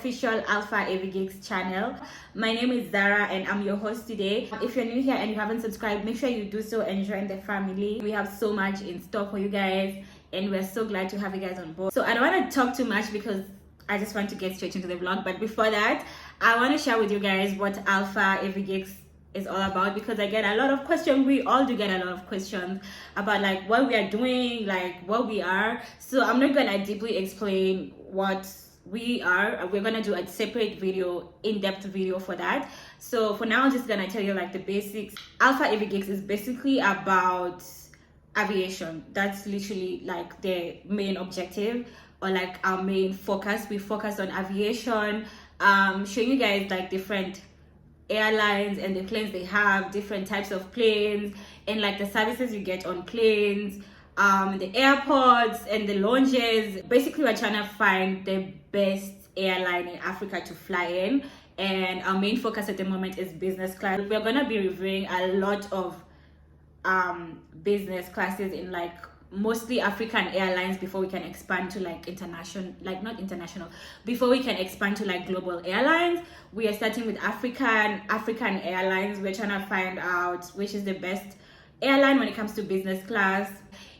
official Alpha AV Gigs channel. My name is Zara and I'm your host today. If you're new here and you haven't subscribed, make sure you do so and join the family. We have so much in store for you guys and we're so glad to have you guys on board. So I don't want to talk too much because I just want to get straight into the vlog, but before that I want to share with you guys what Alpha AV Gigs is all about, because I get a lot of questions. We all do get a lot of questions about like what we are doing, like what we are. So I'm not gonna deeply explain what we are. We're gonna do a separate video, in-depth video for that. So for now I'm just gonna tell you like the basics. Alpha AV Gigs is basically about aviation. That's literally like the main objective, or like our main focus. We focus on aviation, showing you guys like different airlines and the planes they have, different types of planes, and like the services you get on planes, the airports and the lounges. Basically we're trying to find the best airline in Africa to fly in, and our main focus at the moment is business class. We're gonna be reviewing a lot of business classes in like mostly African airlines before we can expand to like before we can expand to like global airlines. We are starting with African airlines. We're trying to find out which is the best airline when it comes to business class,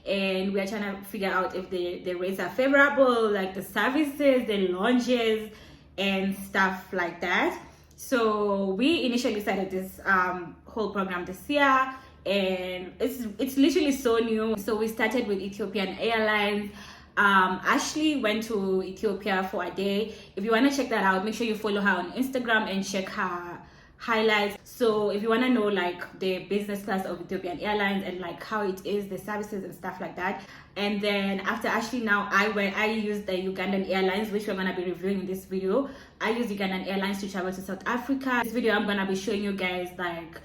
and we are trying to figure out if the rates are favorable, like the services, the lounges and stuff like that. So we initially started this whole program this year, and it's literally so new. So we started with Ethiopian Airlines. Ashley went to Ethiopia for a day. If you want to check that out, make sure you follow her on Instagram and check her highlights. So if you want to know like the business class of Ethiopian Airlines and like how it is, the services and stuff like that. And then after Ashley, now I used the Ugandan Airlines, which we're going to be reviewing in this video. I used Ugandan Airlines to travel to South Africa. This video I'm going to be showing you guys like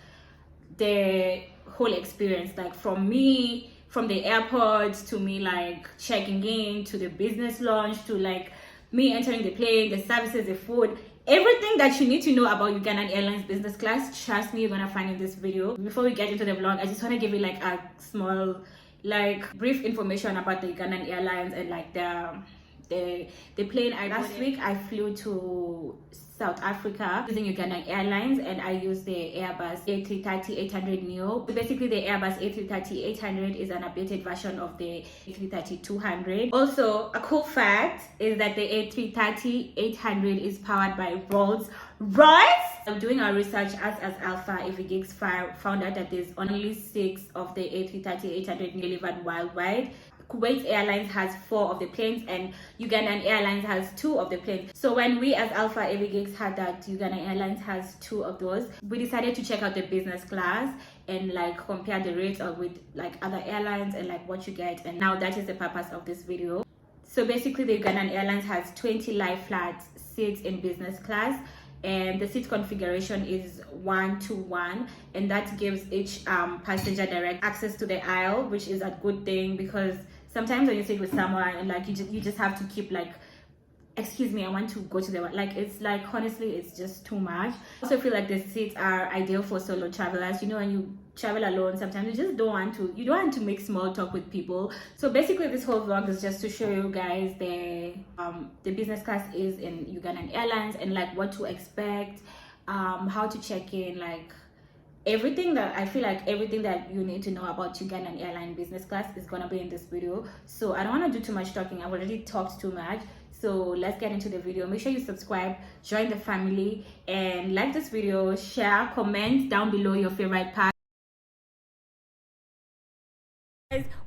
the whole experience, like from the airport to me like checking in, to the business lounge, to like me entering the plane, the services, the food, everything that you need to know about Ugandan Airlines business class. Trust me, you're gonna find in this video. Before we get into the vlog, I just want to give you like a small like brief information about the Ugandan Airlines and like the plane. Last week I flew to South Africa using Ugandan Airlines, and I used the Airbus A330-800 Neo. Basically the Airbus A330-800 is an updated version of the A330-200. Also, a cool fact is that the A330-800 is powered by Rolls-Royce. Doing our research as Alpha AV Gigs found out that there's only 6 of the A330-800 delivered worldwide. Kuwait Airlines has 4 of the planes and Ugandan Airlines has 2 of the planes. So when we as Alpha AV Gigs had that Ugandan Airlines has 2 of those, we decided to check out the business class and like compare the rates with like other airlines and like what you get. And now that is the purpose of this video. So basically the Ugandan Airlines has 20 lie flat seats in business class, and the seat configuration is 1-to-1, and that gives each passenger direct access to the aisle, which is a good thing, because sometimes when you sit with someone and like you just have to keep like, excuse me, I want to go to the, like, it's like honestly it's just too much. I also feel like the seats are ideal for solo travelers. You know, when you travel alone, sometimes you just don't want to make small talk with people. So basically this whole vlog is just to show you guys the business class is in Ugandan Airlines and like what to expect, how to check in, like everything that I feel like everything that you need to know about Ugandan Airline business class is gonna be in this video. So I don't want to do too much talking. I've already talked too much. So let's get into the video. Make sure you subscribe, join the family, and like this video, share, comment down below your favorite part.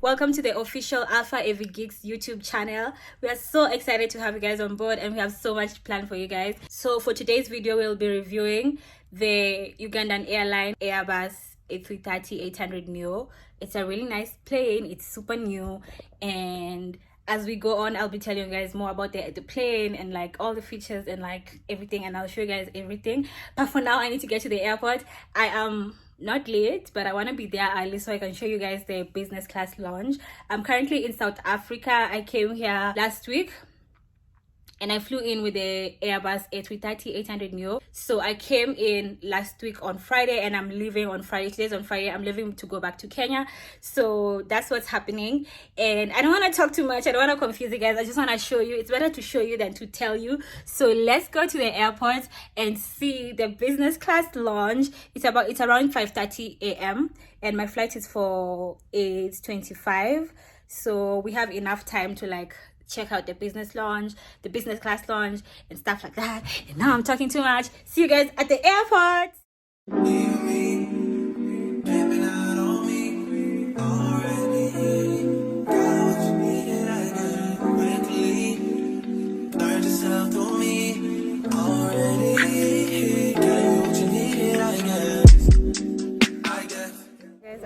Welcome to the official Alpha AV Gigs YouTube channel. We are so excited to have you guys on board, and we have so much planned for you guys. So for today's video, we'll be reviewing the Ugandan Airline Airbus A330-800 Neo. It's a really nice plane. It's super new, and as we go on, I'll be telling you guys more about the plane and like all the features and like everything, and I'll show you guys everything. But for now, I need to get to the airport. I am not late, but I want to be there early so I can show you guys the business class lounge. I'm currently in South Africa. I came here last week and I flew in with the Airbus A330-800 neo. So I came in last week on Friday, and I'm leaving on Friday. Today's on Friday. I'm leaving to go back to Kenya. So that's what's happening. And I don't want to talk too much. I don't want to confuse you guys. I just want to show you. It's better to show you than to tell you. So let's go to the airport and see the business class lounge. It's around 5:30 a.m. and my flight is for 8:25. So we have enough time to like check out the business lounge, the business class lounge, and stuff like that. And now I'm talking too much. See you guys at the airport.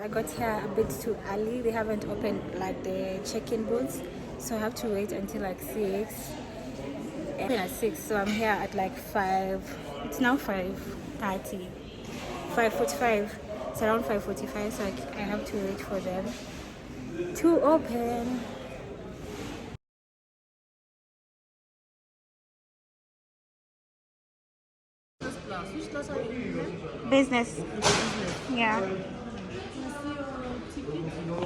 I got here a bit too early. They haven't opened like the check-in booths, so I have to wait until like 6. And at 6, so I'm here at like 5. It's now 5:30, 5:45. It's around 5:45, so I have to wait for them to open. Which class are you in? Business. Yeah.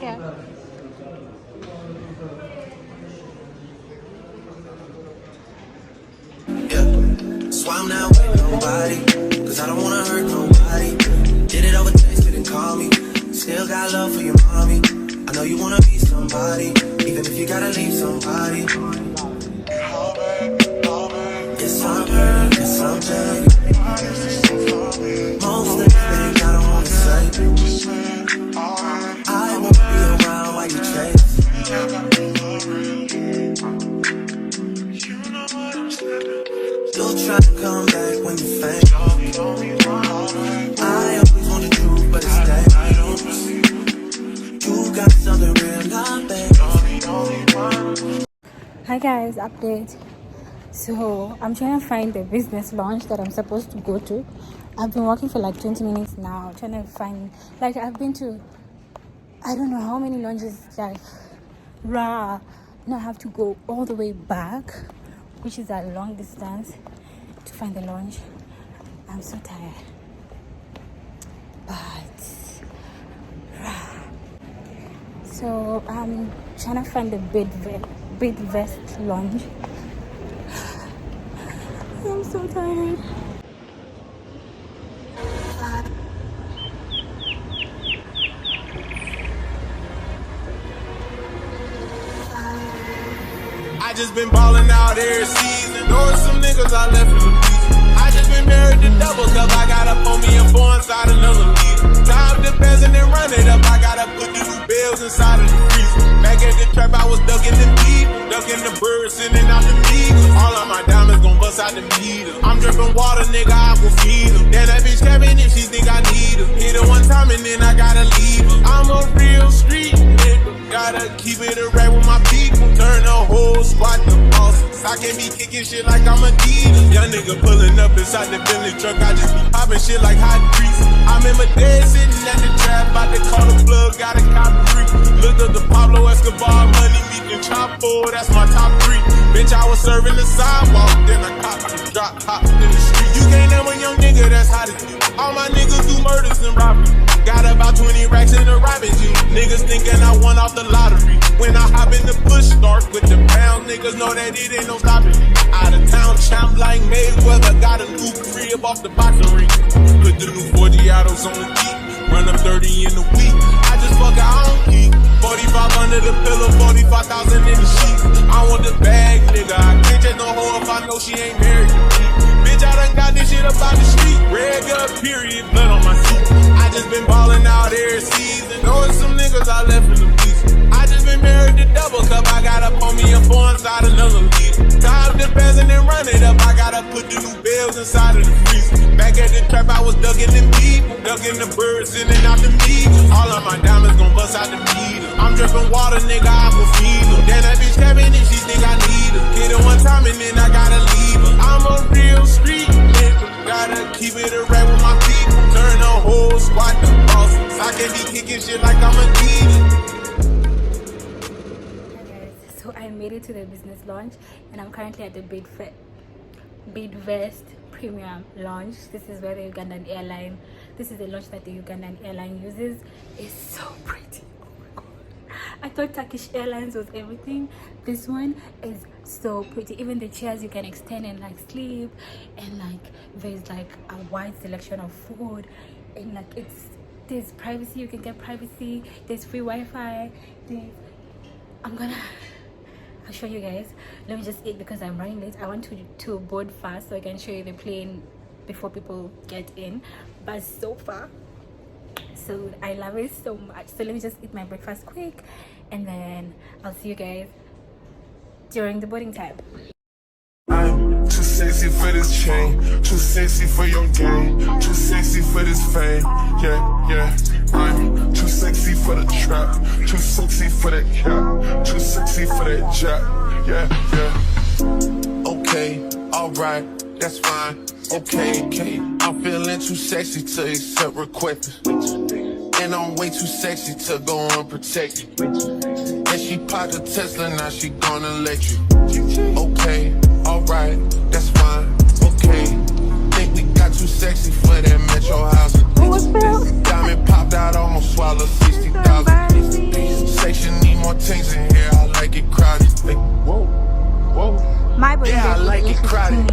Yeah. So I'm not with nobody, cause I don't wanna hurt nobody. Did it over text, didn't call me. Still got love for your mommy. I know you wanna be somebody, even if you gotta leave somebody. It's something, it's something. Most of the things I don't wanna say. I won't be around while you chase. You'll try to come back when you faint. I always want the truth, but it's dangerous. You got something real, not bad. Hi guys, update. So I'm trying to find the business lounge that I'm supposed to go to. I've been walking for like 20 minutes now, trying to find, like I've been to, I don't know how many lounges, like now I have to go all the way back, which is a long distance, to find the lounge. I'm so tired, but so I'm trying to find the Bidvest lounge. I'm so tired. I just been ballin' out every season. Knowing some niggas I left in the beach. I just been married to double cup. I got up on me and four inside another leader. Time depends and then run it up. I gotta put the new bills inside of the freezer. Back at the trap, I was ducking the beat. Ducking the birds, sending out the meat. All of my diamonds gon' bust out the meter. I'm dripping water, nigga, I will feed her. Then that bitch Kevin if she think I need her. Hit her one time and then I gotta leave her. I'm a real street nigga. Gotta keep it a rap with my people. Turn the whole squad to bosses. I can't be kicking shit like I'm a dealer. Young nigga pulling up inside the Bentley truck. I just be popping shit like hot grease. I'm in my dead sitting at the trap. About to call the plug, got a cop free. Looked up the Pablo Escobar money. We can chop for, that's my top 3. Bitch, I was serving the sidewalk. Then I cop drop hop in the street. You can't name a young nigga that's hot as you. All my niggas do murders and robbery. Got about 20 racks in a robbing G. Niggas thinking I won off the lottery. When I hop in the push start with the pound, niggas know that it ain't no stopping me. Out of town champ like Mayweather, got a new crib off the boxing ring. Put the new 40 autos on the Jeep, run up 30 in a week. I just fuck out on geek. 45 under the pillow, 45,000 in the sheets. I want the bag, nigga. I can't take no hoe if I know she ain't married to me. Bitch, I done got this shit up out the street. Red gut, period, blood on my seat. I just been ballin' out every season. Knowing some niggas I left in the beach. I just been married to double cup. I got up on me and four inside another leader. Time depends and then run it up. I gotta put the new bills inside of the freezer. Back at the trap, I was ducking the beat. Ducking the birds, sending out the meat. All of my diamonds gon' bust out the meter. I'm dripping water, nigga, I will feed her. Then that bitch Kevin if she think I need her. Hit her one time and then I gotta leave her. I'm a real street nigga. Gotta keep it a rap with my people. Turn the whole squad to bosses. I can't be kicking shit like I'm a leader. So So I made it to the business lounge, and I'm currently at the Bidvest premium lounge. This is where the Ugandan airline, this is the lounge that the Ugandan airline uses. It's so pretty. Oh my god, I thought Turkish Airlines was everything. This one is so pretty. Even the chairs, you can extend and like sleep, and like there's like a wide selection of food, and like there's privacy. You can get privacy. There's free Wi-Fi. I'll show you guys. Let me just eat because I'm running late. I want to board fast so I can show you the plane before people get in. But so far, so I love it so much. So let me just eat my breakfast quick, and then I'll see you guys during the boarding time. I'm too sexy for this chain, too sexy for your game, too sexy for this fame. Yeah, yeah. I'm too sexy for the trap, too sexy for that cap, too sexy for that jack. Yeah, yeah. Okay, alright, that's fine. Okay, I'm feeling too sexy to accept requests, and I'm way too sexy to go unprotected. And she popped a Tesla, now she gonna let you. Okay, alright, that's fine. Okay, think we got too sexy for that metro housing. Diamond popped out, almost swallowed 60,000. Section need more things in here, I like it crowded. Like, whoa, whoa. Yeah, I like it crowded.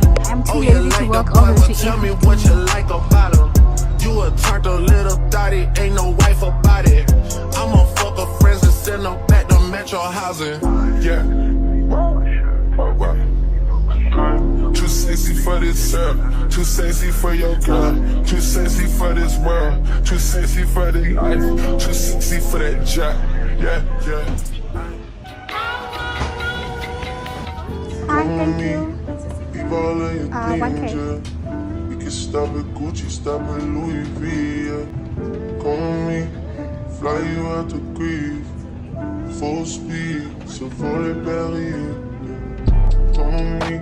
Oh, you like the boy, well tell me what you like about him. You a turned a little thotty, ain't no wife about it. I'ma fuck her friends and send them back to metro housing. Yeah. Too sexy for this too sexy for your girl, too sexy for this world, too sexy for the life, too sexy for that jack. Yeah, yeah. Hi, thank you. 1K. We can stop at Gucci, stop at Louis V. Yeah. Come on me, fly you out to Greece, full speed, so for the belly. Come on me,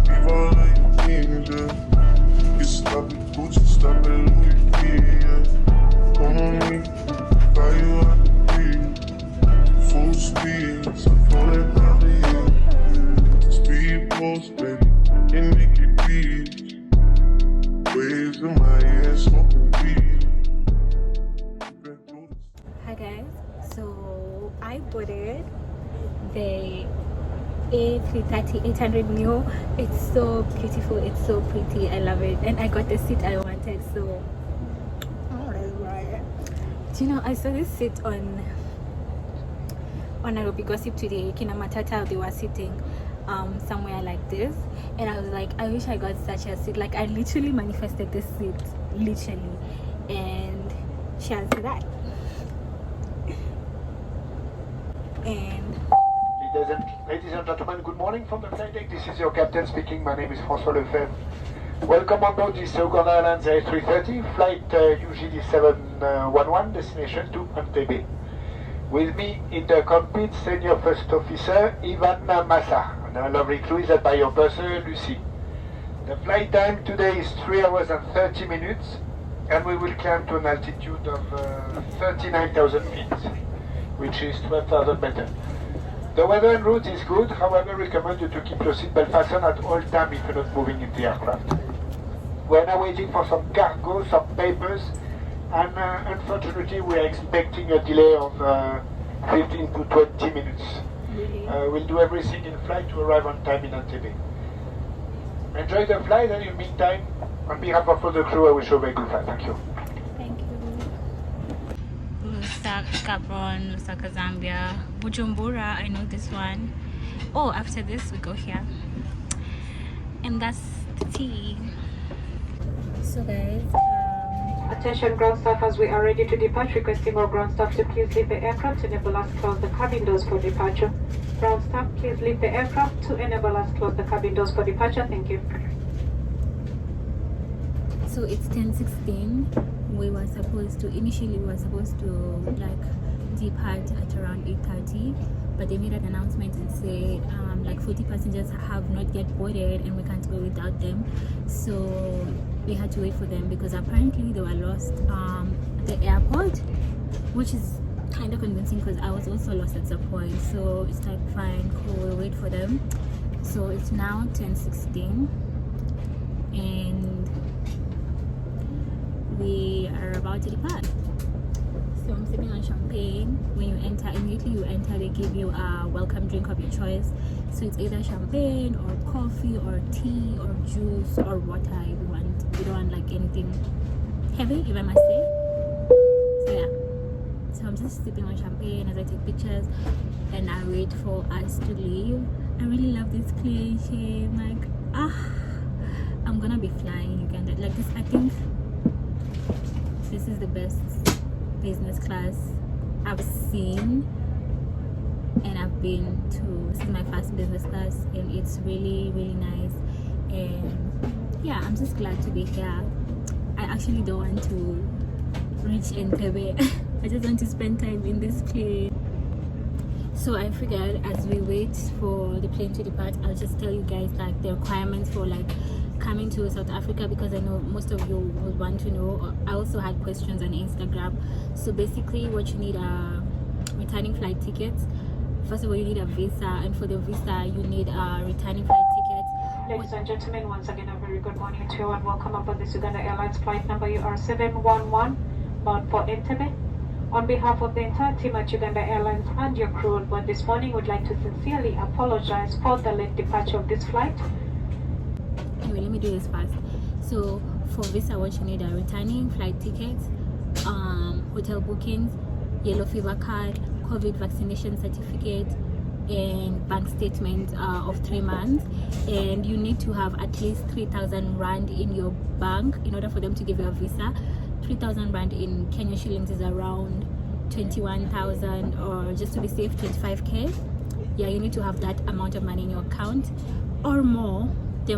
leave all of your things, yeah. You stop at Gucci, stop at Louis V. Yeah. Come on me, fly you out to Greece, full speed, so for the belly. Speed post, baby. And make it beat. Waves in my ass, smoking weed. Hi guys, so I boarded the A330-800 Neo. It's so beautiful, it's so pretty, I love it, and I got the seat I wanted. So do you know, I saw this seat on Nairobi Gossip today. Kina Matata, they were sitting somewhere like this, and I was like, I wish I got such a seat. Like, I literally manifested this seat, literally, and cheers to that. And ladies and gentlemen, good morning from the flight deck. This is your captain speaking. My name is François Lefebvre. Welcome on board this Uganda Airlines A330 flight UGD 711 destination to Entebbe. With me in the cockpit, Senior First Officer Ivan Massa, and a lovely crew is by your purser Lucy. The flight time today is 3 hours and 30 minutes, and we will climb to an altitude of 39,000 feet, which is 12,000 meters. The weather en route is good, however, recommend you to keep your seatbelt fastened at all times if you're not moving in the aircraft. We're now waiting for some cargo, some papers, and unfortunately we are expecting a delay of 15 to 20 minutes. really, We'll do everything in flight to arrive on time in Entebbe. Enjoy the flight, and in the meantime, on behalf of all the crew, I wish you a very good flight. Thank you. thank you. Lusaka, Gabon, Lusaka, Zambia, Bujumbura, I know this one. Oh, after this we go here, and that's the tea. So guys, Attention ground staff, as we are ready to depart, requesting all ground staff to please leave the aircraft to enable us close the cabin doors for departure. Ground staff, please leave the aircraft to enable us close the cabin doors for departure. Thank you. so it's 10:16. Initially we were supposed to like depart at around 8:30, but they made an announcement and said like 40 passengers have not yet boarded and we can't go without them, so we had to wait for them because apparently they were lost at the airport, which is kind of convincing because I was also lost at some point. So it's like, fine, cool, we'll wait for them. So it's now 10:16 and we are about to depart. So I'm sipping on champagne. When you enter, immediately you enter, they give you a welcome drink of your choice. So it's either champagne or coffee or tea or juice or water if you want. You don't want like anything heavy, if I must say. So yeah. So I'm just sipping on champagne as I take pictures and I wait for us to leave. I really love this place. Like, I'm gonna be flying Uganda. Like this, I think this is the best business class I've seen, and I've been to. This is my first business class, and it's really, really nice. And yeah, I'm just glad to be here. I actually don't want to reach Entebbe. I just want to spend time in this place. So I figured as we wait for the plane to depart, I'll just tell you guys like the requirements for like coming to South Africa, because I know most of you would want to know. I also had questions on Instagram. So basically what you need are returning flight tickets. First of all, you need a visa, and for the visa you need a returning flight ticket. Ladies and gentlemen, once again a very good morning to you and welcome aboard this Uganda Airlines flight number UR711 bound for Entebbe. On behalf of the entire team at Uganda Airlines and your crew on board this morning, would like to sincerely apologize for the late departure of this flight. Anyway, let me do this fast. So for visa, what you need are returning flight tickets, hotel bookings, yellow fever card, COVID vaccination certificate, and bank statement of 3 months. And you need to have at least 3,000 rand in your bank in order for them to give you a visa. 3,000 rand in Kenya shillings is around 21,000, or just to be safe, 25k. Yeah, you need to have that amount of money in your account or more. The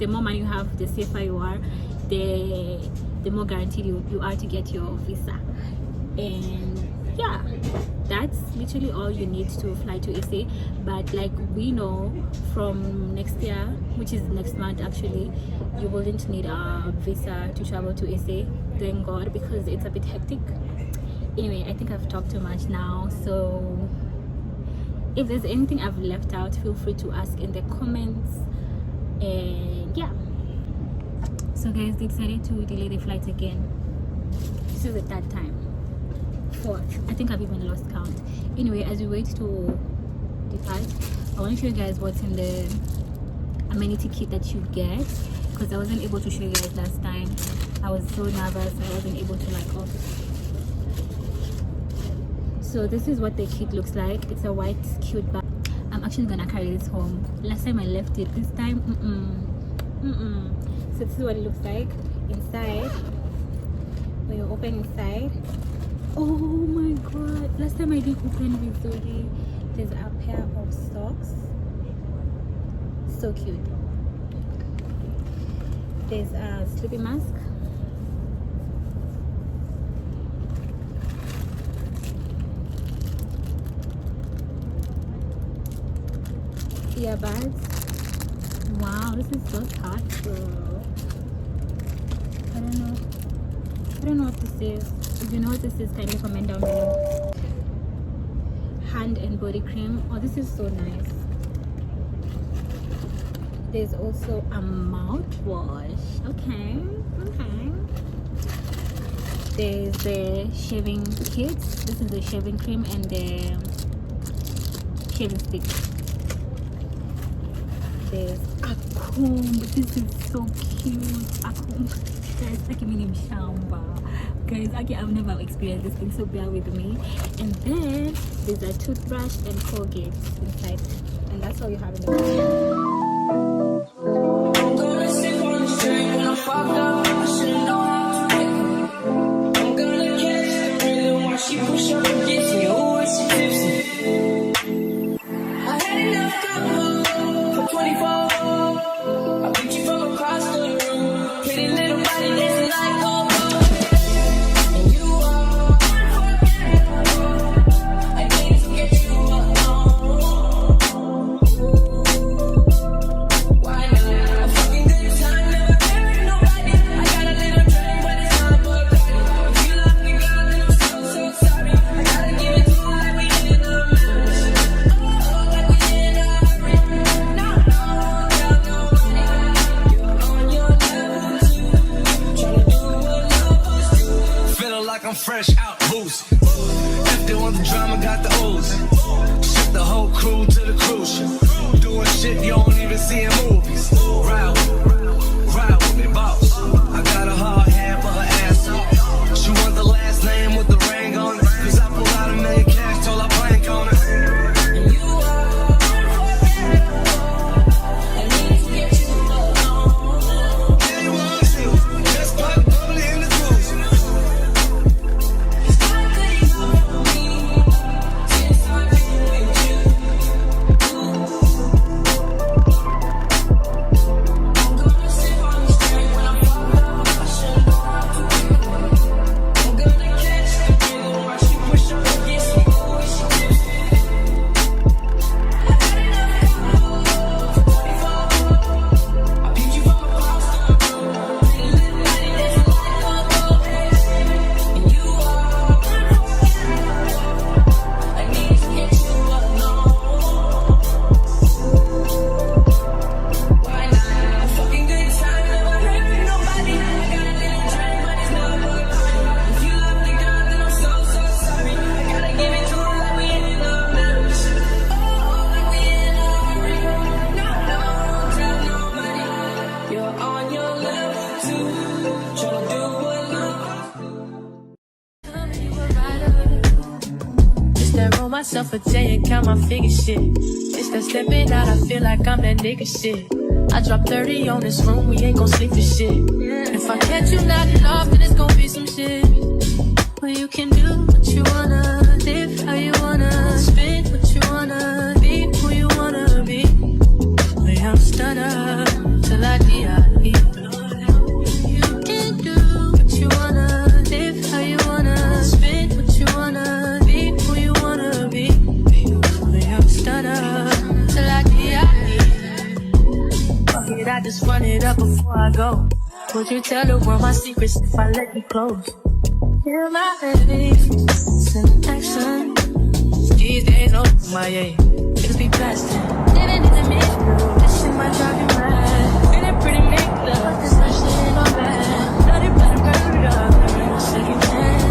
more money you have, the safer you are, the more guaranteed you are to get your visa. And yeah, that's literally all you need to fly to SA. But like we know, from next year, which is next month actually, you wouldn't need a visa to travel to SA, thank God, because it's a bit hectic. Anyway, I think I've talked too much now, so if there's anything I've left out, feel free to ask in the comments. And yeah, so guys, they decided to delay the flight again. This is the third time. Fourth, I think I've even lost count. Anyway, as we wait to depart, I want to show you guys what's in the amenity kit that you get, because I wasn't able to show you guys last time. I was so nervous, I wasn't able to like So this is what the kit looks like. It's a white cute bag. I'm actually gonna carry this home. Last time I left it, this time so this is what it looks like inside. When you open inside, oh my god, last time I did open this already. There's a pair of socks, so cute. There's a sleeping mask, earbuds. Wow, this is so thoughtful. I don't know what this is. If you know what this is, kindly comment down below. Hand and body cream. Oh, this is so nice. There's also a mouthwash. Okay. There's the shaving kit. This is the shaving cream and the shaving stick. There's a comb. This is so cute. A comb. Guys, I've never experienced this thing, so bear with me. And then there's a toothbrush and Colgate inside, and that's all you have in the box. I'm gonna sip on the straight when I fucked up. I should've known how to make it. I'm gonna catch the rhythm while she push up against me. Oh, it's so tipsy. I had enough cover for 24. I picked you from across the room. Pretty little body dancing like gold. And you are unforgettable. I need to get you alone. like I'm fresh out boost. If they want the drama, got the O's. Ship the whole crew to the cruise ship. Doing shit you don't even see in movies. Ride with me, boss. I got a hard hand for her ass up. She want the last name with the ring on it. Cause I pulled out $1 million cash, told her plank on it. Myself a day and count my figure shit. It's that stepping out, I feel like I'm that nigga shit. I drop 30 on this room, we ain't gon' sleep for shit. If I catch you nodding off, then it's gon' be some shit. Well, you can do what you wanna, live how you wanna, spin what you wanna, be who you wanna be. Well, I'm stunner till I die. You can do what you wanna, live how you wanna, spin what you wanna, be who you wanna be. Well, I'm stunner till I die. Fuck it, I just run it up before I go. Would you tell the world my secrets if I let you close? Feel my face in action. These days, oh my yeah, niggas be blasting. Living in the middle, this shit might drive you mad. Feeling pretty make love, this shit ain't all bad. Not it, but I'm murdered. Second chance.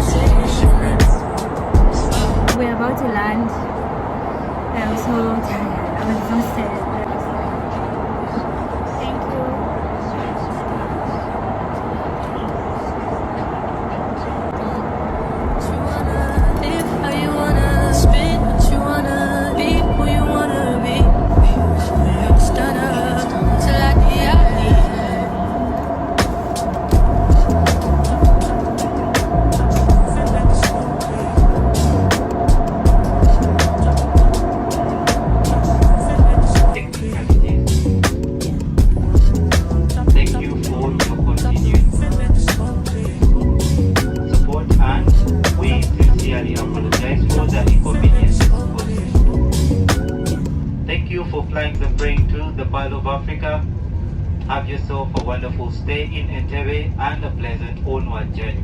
We're about to land. I'm so tired. I'm exhausted. Thank you. Have yourself a wonderful stay in Entebbe and a pleasant onward journey.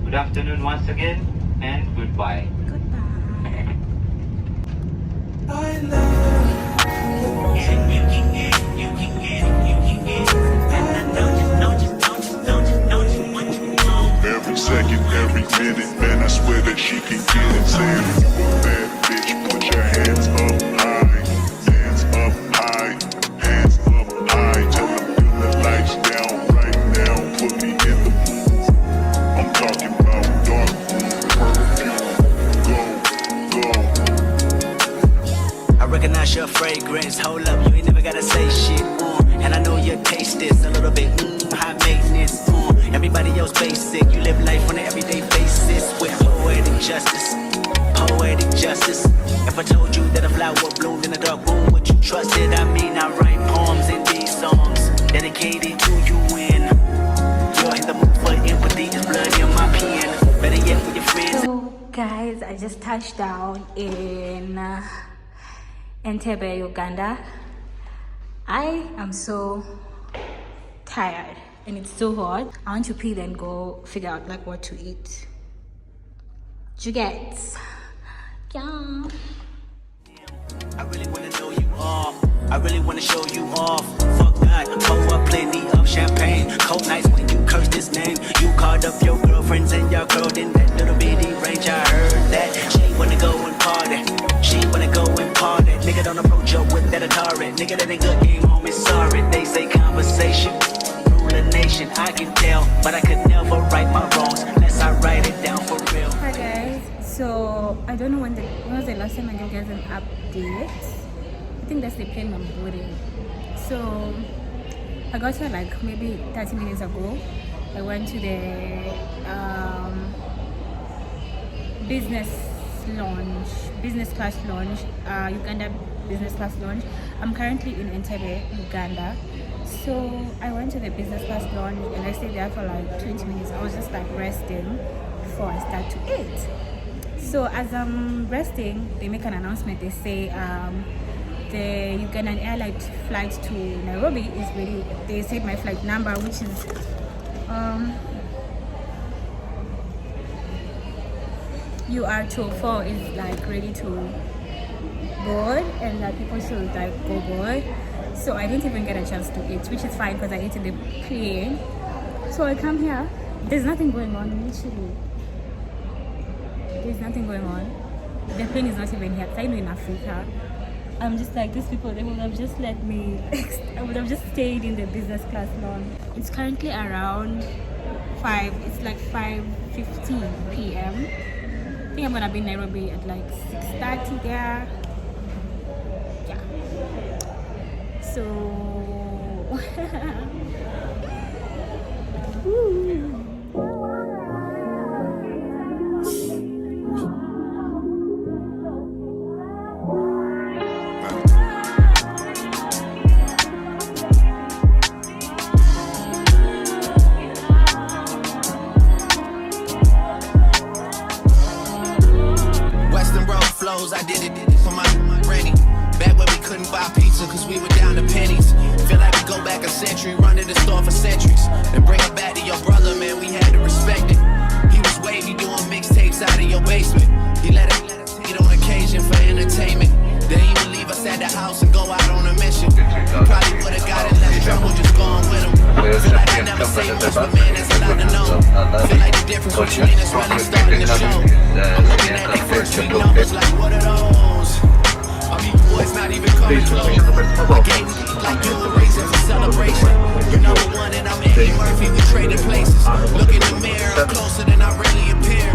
Good afternoon once again and goodbye. Every second, every minute, man, I swear that she can get it. Saying you a bad bitch, put your hands up high. Hands up high, hands up high. Tell them turn the lights down right now. Put me in the mood. I'm talking about dark perfume. Go. I recognize your fragrance. Hold up, you ain't never gotta say shit. And I know your taste is a little bit high maintenance. Everybody else basic. You live life on an everyday basis with poetic justice. Poetic justice. If I told you that a flower bloomed in a dark room, would you trust it? I mean, I write poems in these songs dedicated to you. When you're in the mood for empathy, there's blood in my pen. Better yet, with your friends. So, guys, I just touched down in Entebbe, Uganda. I am so tired and it's so hot. I want to pee then go figure out like what to eat. Do you get? Yeah. I really wanna know you off. I really wanna show you off. Fuck God, pour up plenty of champagne. Cold nights when you curse this name. You called up your girlfriends and your girl in that little bitty range. I heard that she wanna go and party. She wanna go and party. Nigga don't approach her with that Atari. Nigga that ain't good game, homie, sorry. They say conversation rule a nation. I can tell, but I could never right my wrongs unless I write it down for real. Hi guys, so I don't know when was the last time I gave you guys an update. I think that's the plane I'm boarding. So I got here like maybe 30 minutes ago. I went to the business class lounge, Uganda business class lounge. I'm currently in Entebbe, Uganda. So I went to the business class lounge and I stayed there for like 20 minutes. I was just like resting before I start to eat. So as I'm resting, they make an announcement. They say the Ugandan Airlines flight to Nairobi is ready. They said my flight number, which is UR204, is like ready to board, and that people should like go board. So I didn't even get a chance to eat, which is fine because I ate in the plane. So I come here, there's nothing going on, literally. There's nothing going on. The plane is not even here. I know in Africa, I'm just like, these people, they would have just let me, I would have just stayed in the business class lounge. It's currently around 5, it's like 5:15 p.m. I think I'm gonna be in Nairobi at like 6:30 there. Yeah. So, I did it for my granny. Back when we couldn't buy pizza cause we were down to pennies. Feel like we go back a century, run to the store for centuries. And bring it back to your brother, man, we had to respect it. He was wavy doing mixtapes out of your basement. He let us hit on occasion for entertainment. Then he would leave us at the house and go out on a mission. We probably would've got in less trouble just going with him. Feel like I never say much, but man, that's a lot to know. Feel like the difference between us really starting to show. I'm looking at their first three numbers like, what are those? I mean, boys not even coming close. I gave like you a reason for celebration. You're number one and I'm Eddie Murphy, we traded places. Look in the mirror, I'm closer than I really appear.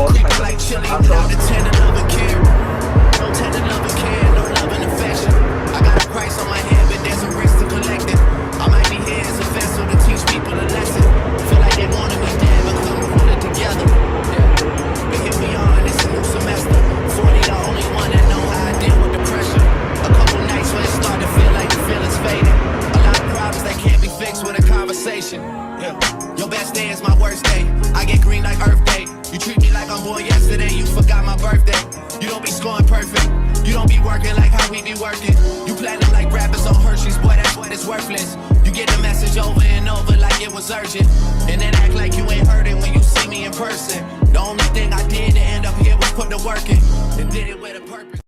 Creeping like chili without the tender love and care. No tender love and care, no love and affection. I got a price on my head, but there's a risk to collect it. I might be here as a vessel to teach people a lesson. Feel like they wanted me dead, but couldn't pull it together. But hit me on, it's a new semester. 40, the only one that know how I deal with the pressure. A couple nights when it started to feel like the feelings faded. A lot of problems that can't be fixed with a conversation. Yeah. Your best day is my worst day. I get green like Earth Day. You treat me like I'm born yesterday, you forgot my birthday. You don't be scoring perfect. You don't be working like how we be working. You platinum like rappers on Hershey's, boy, that's what it's worthless. You get the message over and over like it was urgent. And then act like you ain't heard it when you see me in person. The only thing I did to end up here was put the work in. And did it with a purpose.